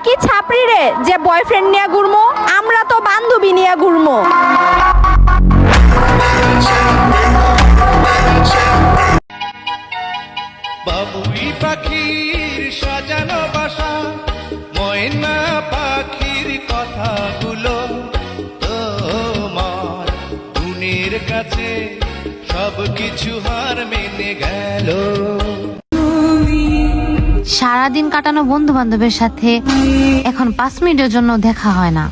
কি ছাপড়ি রে যে বয়ফ্রেন্ড নিয়ে ঘুরমো, আমরা তো বান্ধবী নিয়ে ঘুরমো। বাবুই পাখির সাজানো বাসা, ময়না পাখির কথাগুলো তোমার মনের কাছে সবকিছু হার মেনে গেল। সারাদিন কাটানো বন্ধু বান্ধবের সাথে এখন 5 মিনিটের জন্য দেখা হয় না।